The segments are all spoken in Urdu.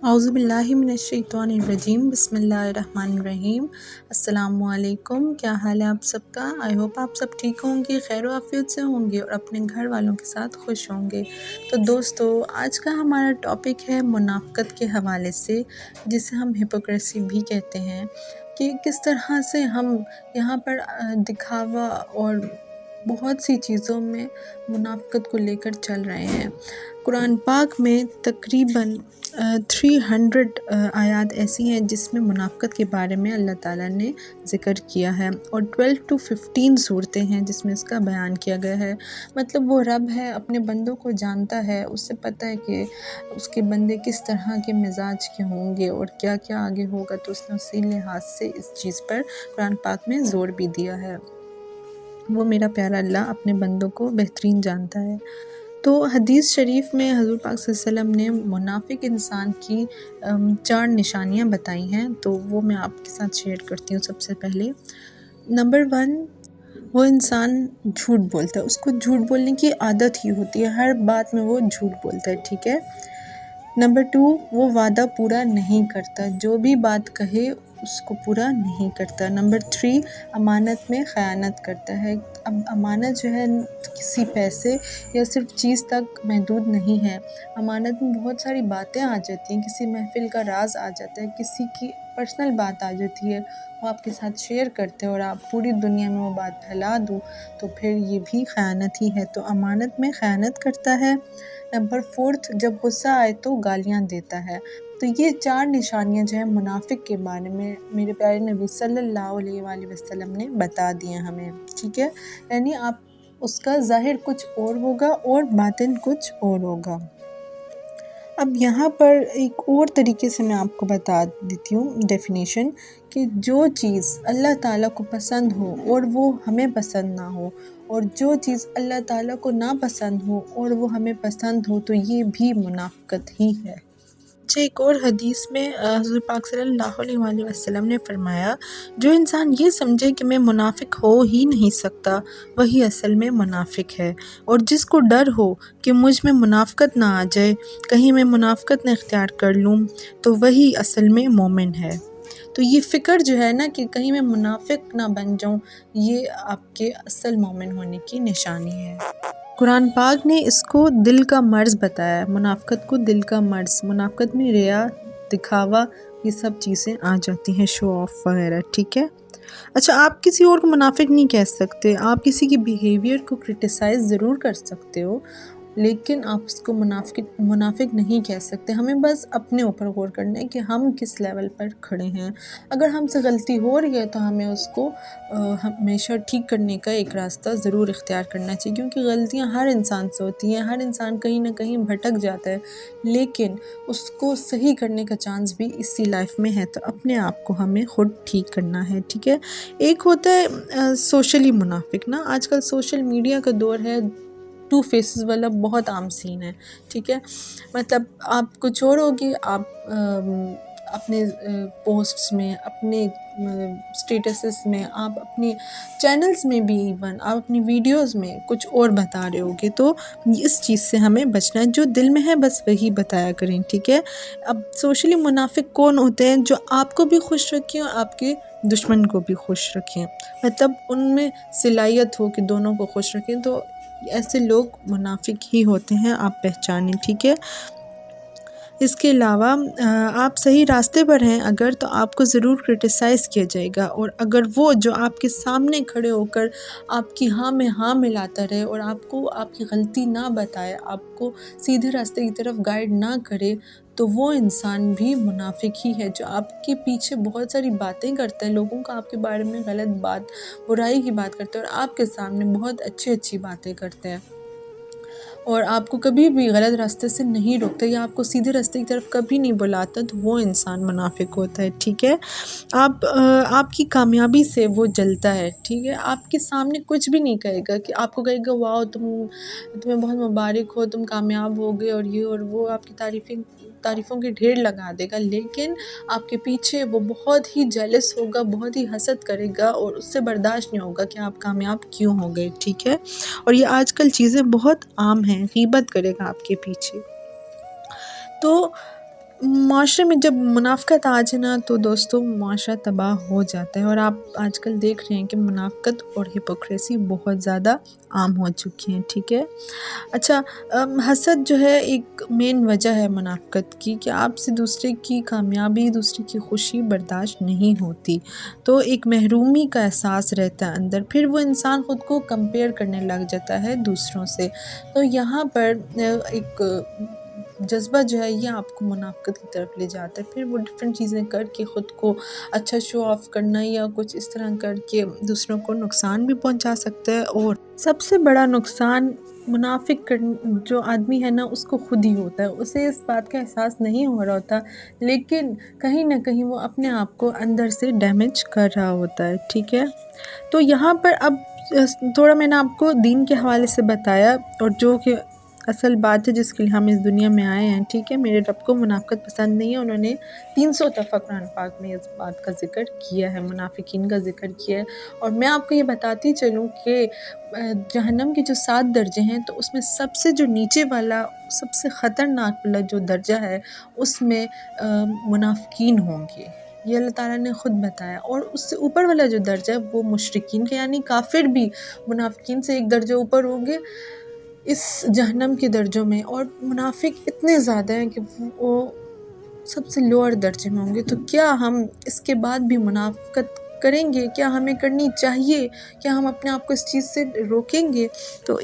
اعوذ باللہ من الشیطان الرجیم، بسم اللہ الرحمن الرحیم۔ السلام علیکم، کیا حال ہے آپ سب کا؟ آئی ہوپ آپ سب ٹھیک ہوں گے، خیر و عافیت سے ہوں گے اور اپنے گھر والوں کے ساتھ خوش ہوں گے۔ تو دوستو، آج کا ہمارا ٹاپک ہے منافقت کے حوالے سے، جسے ہم ہپوکریسی بھی کہتے ہیں، کہ کس طرح سے ہم یہاں پر دکھاوا اور بہت سی چیزوں میں منافقت کو لے کر چل رہے ہیں۔ قرآن پاک میں تقریباً 300 آیات ایسی ہیں جس میں منافقت کے بارے میں اللہ تعالیٰ نے ذکر کیا ہے، اور 12 to 15 صورتیں ہیں جس میں اس کا بیان کیا گیا ہے۔ مطلب وہ رب ہے، اپنے بندوں کو جانتا ہے، اس سے پتہ ہے کہ اس کے بندے کس طرح کے مزاج کے ہوں گے اور کیا کیا آگے ہوگا، تو اس نے اسی لحاظ سے اس چیز پر قرآن پاک میں زور بھی دیا ہے۔ وہ میرا پیارا اللہ اپنے بندوں کو بہترین جانتا ہے۔ تو حدیث شریف میں حضور پاک صلی اللہ علیہ وسلم نے منافق انسان کی 4 نشانیاں بتائی ہیں، تو وہ میں آپ کے ساتھ شیئر کرتی ہوں۔ سب سے پہلے نمبر 1، وہ انسان جھوٹ بولتا ہے، اس کو جھوٹ بولنے کی عادت ہی ہوتی ہے، ہر بات میں وہ جھوٹ بولتا ہے، ٹھیک ہے۔ نمبر 2، وہ وعدہ پورا نہیں کرتا، جو بھی بات کہے اس کو پورا نہیں کرتا۔ نمبر 3، امانت میں خیانت کرتا ہے۔ اب امانت جو ہے کسی پیسے یا صرف چیز تک محدود نہیں ہے، امانت میں بہت ساری باتیں آ جاتی ہیں، کسی محفل کا راز آ جاتا ہے، کسی کی پرسنل بات آ جاتی ہے، وہ آپ کے ساتھ شیئر کرتے ہیں اور آپ پوری دنیا میں وہ بات پھیلا دوں، تو پھر یہ بھی خیانت ہی ہے، تو امانت میں خیانت کرتا ہے۔ نمبر 4، جب غصہ آئے تو گالیاں دیتا ہے۔ تو یہ 4 نشانیاں جو ہیں منافق کے بارے میں میرے پیارے نبی صلی اللہ علیہ وآلہ وسلم نے بتا دی ہیں ہمیں، ٹھیک ہے۔ یعنی آپ اس کا ظاہر کچھ اور ہوگا اور باطن کچھ اور ہوگا۔ اب یہاں پر ایک اور طریقے سے میں آپ کو بتا دیتی ہوں ڈیفینیشن، کہ جو چیز اللہ تعالیٰ کو پسند ہو اور وہ ہمیں پسند نہ ہو، اور جو چیز اللہ تعالیٰ کو ناپسند ہو اور وہ ہمیں پسند ہو، تو یہ بھی منافقت ہی ہے۔ ایک اور حدیث میں حضور پاک صلی اللہ علیہ وآلہ وسلم نے فرمایا، جو انسان یہ سمجھے کہ میں منافق ہو ہی نہیں سکتا، وہی اصل میں منافق ہے، اور جس کو ڈر ہو کہ مجھ میں منافقت نہ آ جائے، کہیں میں منافقت نہ اختیار کر لوں، تو وہی اصل میں مومن ہے۔ تو یہ فکر جو ہے نا کہ کہیں میں منافق نہ بن جاؤں، یہ آپ کے اصل مومن ہونے کی نشانی ہے۔ قرآن پاک نے اس کو دل کا مرض بتایا، منافقت کو دل کا مرض۔ منافقت میں ریا، دکھاوا، یہ سب چیزیں آ جاتی ہیں، شو آف وغیرہ، ٹھیک ہے۔ اچھا، آپ کسی اور کو منافق نہیں کہہ سکتے، آپ کسی کی بیہیویئر کو کرٹیسائز ضرور کر سکتے ہو، لیکن آپ اس کو منافق نہیں کہہ سکتے۔ ہمیں بس اپنے اوپر غور کرنا ہے کہ ہم کس لیول پر کھڑے ہیں۔ اگر ہم سے غلطی ہو رہی ہے تو ہمیں اس کو ہمیشہ ٹھیک کرنے کا ایک راستہ ضرور اختیار کرنا چاہیے، کیونکہ غلطیاں ہر انسان سے ہوتی ہیں، ہر انسان کہیں نہ کہیں بھٹک جاتا ہے، لیکن اس کو صحیح کرنے کا چانس بھی اسی لائف میں ہے، تو اپنے آپ کو ہمیں خود ٹھیک کرنا ہے، ٹھیک ہے۔ ایک ہوتا ہے سوشلی منافق نا، آج کل سوشل میڈیا کا دور ہے، 2 فیسز والا بہت عام سین ہے، ٹھیک ہے۔ مطلب آپ کچھ اور ہوگی، آپ اپنے پوسٹس میں، اپنے اسٹیٹسز میں، آپ اپنی چینلز میں بھی، ایون آپ اپنی ویڈیوز میں کچھ اور بتا رہے ہوگے، تو اس چیز سے ہمیں بچنا ہے، جو دل میں ہے بس وہی بتایا کریں، ٹھیک ہے۔ اب سوشلی منافق کون ہوتے ہیں؟ جو آپ کو بھی خوش رکھیں اور آپ کے دشمن کو بھی خوش رکھیں، مطلب ان میں صلاحیت ہو کہ دونوں کو خوش رکھیں، تو ایسے لوگ منافق ہی ہوتے ہیں، آپ پہچانیں، ٹھیک ہے۔ اس کے علاوہ آپ صحیح راستے پر ہیں اگر، تو آپ کو ضرور کرٹیسائز کیا جائے گا، اور اگر وہ جو آپ کے سامنے کھڑے ہو کر آپ کی ہاں میں ہاں ملاتا رہے اور آپ کو آپ کی غلطی نہ بتائے، آپ کو سیدھے راستے کی طرف گائیڈ نہ کرے، تو وہ انسان بھی منافق ہی ہے، جو آپ کے پیچھے بہت ساری باتیں کرتا ہے، لوگوں کا آپ کے بارے میں غلط بات، برائی کی بات کرتا ہے، اور آپ کے سامنے بہت اچھی باتیں کرتے ہیں، اور آپ کو کبھی بھی غلط راستے سے نہیں روکتا، یا آپ کو سیدھے راستے کی طرف کبھی نہیں بلاتا، تو وہ انسان منافق ہوتا ہے، ٹھیک ہے۔ آپ کی کامیابی سے وہ جلتا ہے، ٹھیک ہے۔ آپ کے سامنے کچھ بھی نہیں کہے گا، کہ آپ کو کہے گا واؤ تمہیں بہت مبارک ہو، تم کامیاب ہو گئے، اور یہ اور وہ، آپ کی تعریفوں کے ڈھیر لگا دے گا، لیکن آپ کے پیچھے وہ بہت ہی جیلس ہوگا، بہت ہی حسد کرے گا، اور اس سے برداشت نہیں ہوگا کہ آپ کامیاب کیوں ہو گئے، ٹھیک ہے۔ اور یہ آج کل چیزیں بہت عام ہیں، غیبت کرے گا آپ کے پیچھے۔ تو معاشرے میں جب منافقت آ جائے نا تو دوستوں معاشرہ تباہ ہو جاتا ہے، اور آپ آج کل دیکھ رہے ہیں کہ منافقت اور ہپوکریسی بہت زیادہ عام ہو چکی ہیں، ٹھیک ہے۔ اچھا، حسد جو ہے ایک مین وجہ ہے منافقت کی، کہ آپ سے دوسرے کی کامیابی، دوسرے کی خوشی برداشت نہیں ہوتی، تو ایک محرومی کا احساس رہتا ہے اندر، پھر وہ انسان خود کو کمپیئر کرنے لگ جاتا ہے دوسروں سے، تو یہاں پر ایک جذبہ جو ہے یہ آپ کو منافقت کی طرف لے جاتا ہے، پھر وہ ڈفرینٹ چیزیں کر کے خود کو اچھا شو آف کرنا یا کچھ اس طرح کر کے دوسروں کو نقصان بھی پہنچا سکتا ہے، اور سب سے بڑا نقصان منافق جو آدمی ہے نا اس کو خود ہی ہوتا ہے، اسے اس بات کا احساس نہیں ہو رہا ہوتا، لیکن کہیں نہ کہیں وہ اپنے آپ کو اندر سے ڈیمیج کر رہا ہوتا ہے، ٹھیک ہے۔ تو یہاں پر اب تھوڑا میں نے آپ کو دین کے حوالے سے بتایا، اور جو کہ اصل بات ہے جس کے لیے ہم اس دنیا میں آئے ہیں، ٹھیک ہے۔ میرے رب کو منافقت پسند نہیں ہے، انہوں نے 300 دفعہ قرآن پاک میں اس بات کا ذکر کیا ہے، منافقین کا ذکر کیا ہے، اور میں آپ کو یہ بتاتی چلوں کہ جہنم کے جو 7 درجے ہیں تو اس میں سب سے جو نیچے والا، سب سے خطرناک والا جو درجہ ہے اس میں منافقین ہوں گے، یہ اللہ تعالیٰ نے خود بتایا، اور اس سے اوپر والا جو درجہ ہے وہ مشرکین کا، یعنی کافر بھی منافقین سے ایک درجہ اوپر ہوں گے اس جہنم کے درجوں میں، اور منافق اتنے زیادہ ہیں کہ وہ سب سے لوور درجے میں ہوں گے۔ تو کیا ہم اس کے بعد بھی منافقت کریں گے؟ کیا ہمیں کرنی چاہیے؟ کیا ہم اپنے آپ کو اس چیز سے روکیں گے؟ تو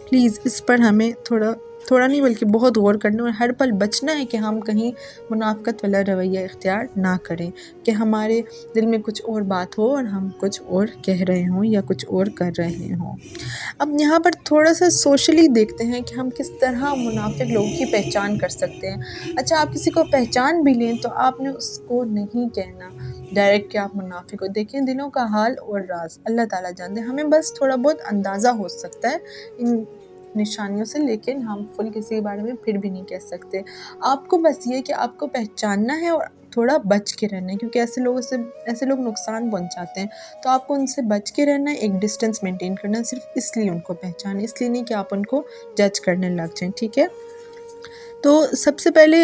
پلیز اس پر ہمیں تھوڑا نہیں بلکہ بہت غور کرنا، اور ہر پل بچنا ہے کہ ہم کہیں منافقت والا رویہ اختیار نہ کریں، کہ ہمارے دل میں کچھ اور بات ہو اور ہم کچھ اور کہہ رہے ہوں یا کچھ اور کر رہے ہوں۔ اب یہاں پر تھوڑا سا سوشلی دیکھتے ہیں کہ ہم کس طرح منافق لوگوں کی پہچان کر سکتے ہیں۔ اچھا، آپ کسی کو پہچان بھی لیں تو آپ نے اس کو نہیں کہنا ڈائریکٹ کہ آپ منافق ہو، دیکھیں دلوں کا حال اور راز اللہ تعالیٰ جانتے ہیں، ہمیں بس تھوڑا بہت اندازہ ہو سکتا ہے ان نشانیوں سے، لیکن ہم فل کسی کے بارے میں پھر بھی نہیں کہہ سکتے۔ آپ کو بس یہ کہ آپ کو پہچاننا ہے اور تھوڑا بچ کے رہنا ہے، کیونکہ ایسے لوگ نقصان پہنچاتے ہیں، تو آپ کو ان سے بچ کے رہنا ہے، ایک ڈسٹینس مینٹین کرنا ہے، صرف اس لیے ان کو پہچانے، اس لیے نہیں کہ آپ ان کو جج کرنے لگ جائیں، ٹھیک ہے۔ تو سب سے پہلے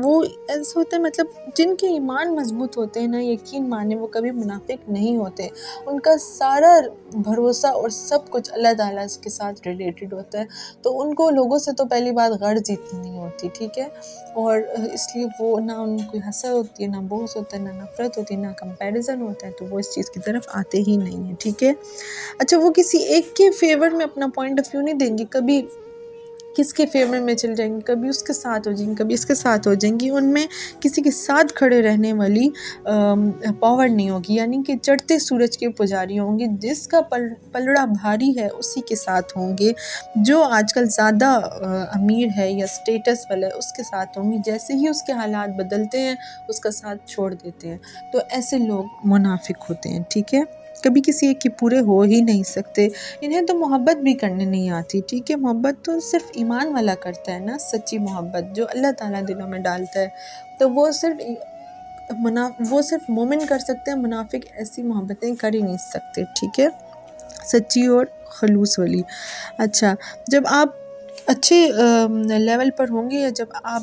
وہ ایسے ہوتے ہیں، مطلب جن کے ایمان مضبوط ہوتے ہیں نا، یقین مانے وہ کبھی منافق نہیں ہوتے، ان کا سارا بھروسہ اور سب کچھ اللہ تعالیٰ کے ساتھ ریلیٹڈ ہوتا ہے، تو ان کو لوگوں سے تو پہلی بات غرض اتنی نہیں ہوتی، ٹھیک ہے، اور اس لیے وہ نہ ان کو حسد ہوتی ہے، نہ بغض ہوتا ہے، نہ نفرت ہوتی ہے، نہ کمپیریزن ہوتا ہے، تو وہ اس چیز کی طرف آتے ہی نہیں ہیں، ٹھیک ہے۔ اچھا، وہ کسی ایک کے فیور میں اپنا پوائنٹ آف ویو نہیں دیں گے، کبھی کس کے فیور میں چل جائیں گی، کبھی اس کے ساتھ ہو جائیں گی، کبھی اس کے ساتھ ہو جائیں گی، ان میں کسی کے ساتھ کھڑے رہنے والی پاور نہیں ہوگی، یعنی کہ چڑھتے سورج کے پجاری ہوں گے، جس کا پلڑا بھاری ہے اسی کے ساتھ ہوں گے، جو آج کل زیادہ امیر ہے یا سٹیٹس والا ہے اس کے ساتھ ہوں گی، جیسے ہی اس کے حالات بدلتے ہیں اس کا ساتھ چھوڑ دیتے ہیں، تو ایسے لوگ منافق ہوتے ہیں، ٹھیک ہے۔ کبھی کسی ایک کے پورے ہو ہی نہیں سکتے، انہیں تو محبت بھی کرنے نہیں آتی، ٹھیک ہے، محبت تو صرف ایمان والا کرتا ہے نا، سچی محبت جو اللہ تعالیٰ دلوں میں ڈالتا ہے، تو وہ صرف مومن کر سکتے ہیں، منافق ایسی محبتیں کر ہی نہیں سکتے، ٹھیک ہے، سچی اور خلوص والی۔ اچھا، جب آپ اچھے لیول پر ہوں گے یا جب آپ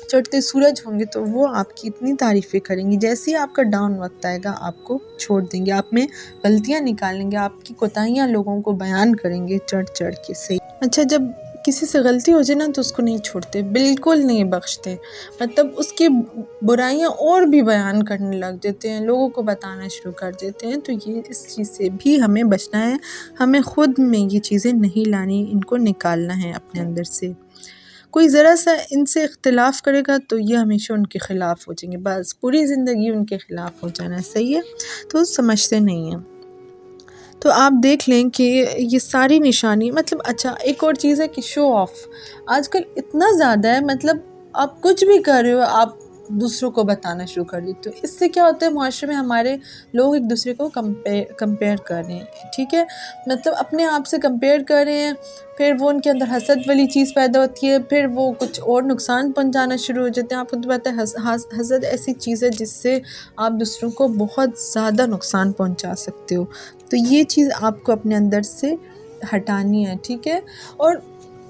چڑھتے سورج ہوں گے تو وہ آپ کی اتنی تعریفیں کریں گی، جیسے ہی آپ کا ڈاؤن وقت آئے گا آپ کو چھوڑ دیں گے، آپ میں غلطیاں نکالیں گے، آپ کی کوتاہیاں لوگوں کو بیان کریں گے چڑھ چڑھ کے، صحیح۔ اچھا، جب کسی سے غلطی ہو جائے نا تو اس کو نہیں چھوڑتے، بالکل نہیں بخشتے، مطلب اس کی برائیاں اور بھی بیان کرنے لگ جاتے ہیں، لوگوں کو بتانا شروع کر دیتے ہیں، تو یہ اس چیز سے بھی ہمیں بچنا ہے، ہمیں خود میں یہ چیزیں نہیں لانی، ان کو نکالنا ہے اپنے اندر سے۔ کوئی ذرا سا ان سے اختلاف کرے گا تو یہ ہمیشہ ان کے خلاف ہو جائیں گے، بس پوری زندگی ان کے خلاف ہو جانا ہے، صحیح ہے، تو سمجھتے نہیں ہیں۔ تو آپ دیکھ لیں کہ یہ ساری نشانی، مطلب اچھا ایک اور چیز ہے کہ شو آف آج کل اتنا زیادہ ہے، مطلب آپ کچھ بھی کر رہے ہو آپ دوسروں کو بتانا شروع کر دیتے ہو، اس سے کیا ہوتا ہے معاشرے میں ہمارے لوگ ایک دوسرے کو کمپیئر کر رہے ہیں، ٹھیک ہے، مطلب اپنے آپ سے کمپیئر کر رہے ہیں، پھر وہ ان کے اندر حسد والی چیز پیدا ہوتی ہے، پھر وہ کچھ اور نقصان پہنچانا شروع ہو جاتے ہیں۔ آپ کو تو پتہ ہے حسد ایسی چیز ہے جس سے آپ دوسروں کو بہت زیادہ نقصان پہنچا سکتے ہو، تو یہ چیز آپ کو اپنے اندر سے ہٹانی ہے، ٹھیک ہے، اور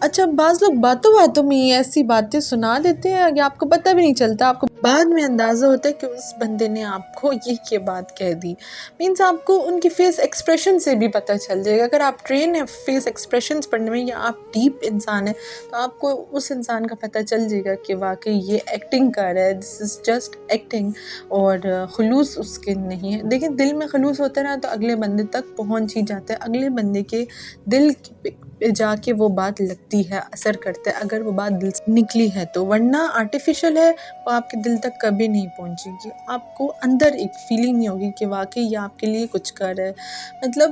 اچھا بعض لوگ باتوں باتوں میں ہی ایسی باتیں سنا دیتے ہیں کہ آپ کو پتہ بھی نہیں چلتا، آپ کو بعد میں اندازہ ہوتا ہے کہ اس بندے نے آپ کو یہ بات کہہ دی. مینس آپ کو ان کی فیس ایکسپریشن سے بھی پتہ چل جائے گا. اگر آپ ٹرین ہیں فیس ایکسپریشنس پڑھنے میں، یا آپ ڈیپ انسان ہیں، تو آپ کو اس انسان کا پتہ چل جائے گا کہ واقعی یہ ایکٹنگ کر رہا ہے، دس از جسٹ ایکٹنگ، اور خلوص اس کے نہیں ہے. دیکھیں دل میں خلوص ہوتا ہے نا تو اگلے بندے تک پہنچ ہی جاتا ہے، اگلے بندے کے دل پہ جا کے وہ بات لگتی ہے، اثر کرتا ہے اگر وہ بات دل سے نکلی ہے تو. ورنہ آرٹیفیشل ہے، وہ آپ کے دل تک کبھی نہیں پہنچے گی. آپ کو اندر ایک فیلنگ نہیں ہوگی کہ واقعی یہ آپ کے لیے کچھ کر رہا ہے. مطلب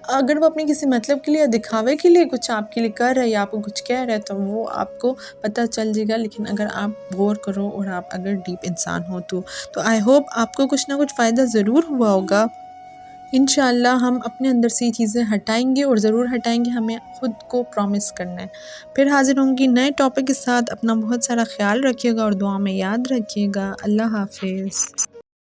اگر وہ اپنے کسی مطلب کے لیے، دکھاوے کے لیے کچھ آپ کے لیے کر رہا ہے یا آپ کو کچھ کہہ رہا ہے تو وہ آپ کو پتہ چل جائے گا. لیکن اگر آپ غور کرو اور آپ اگر ڈیپ انسان ہو تو آئی ہوپ آپ کو کچھ نہ کچھ فائدہ ضرور ہوا ہوگا. انشاءاللہ ہم اپنے اندر سے یہ چیزیں ہٹائیں گے، اور ضرور ہٹائیں گے، ہمیں خود کو پرومس کرنا ہے. پھر حاضر ہوں گی نئے ٹاپک کے ساتھ. اپنا بہت سارا خیال رکھیے گا اور دعا میں یاد رکھیے گا. اللہ حافظ.